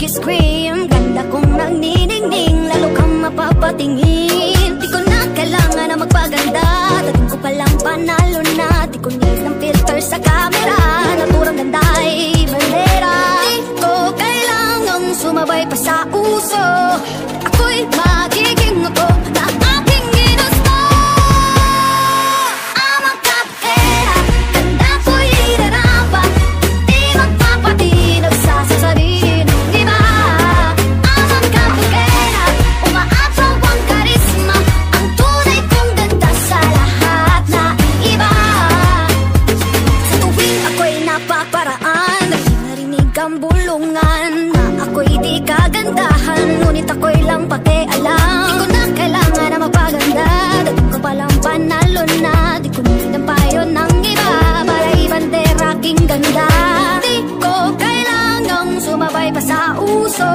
scream. Ganda kong nagniningning, lalo kang mapapatingin. Di ko na kailangan na magpaganda, dating ko palang panalo na. Di ko need ng filter sa camera, naturang ganda ay bandera. Di ko kailangang sumabay pa sa uso, ako'y magiging ako na aking ginusto. I'm a kapera, ganda ko'y irarapat, di magpapatinag sa sasabihin ng iba. I'm a kapera, umaapaw ang karisma, ang tunay kong ganda sa lahat na iba. Sa tuwing ako'y napaparaan, narinig ang bulungan na ako'y di kagandahan, ngunit ako'y lang pakialam. Di ko na kailangan na magpaganda, dating ko palang panalo na. Di ko need ang payo ng iba para ibandera aking ganda. Di ko kailangang sumabay pa sa uso,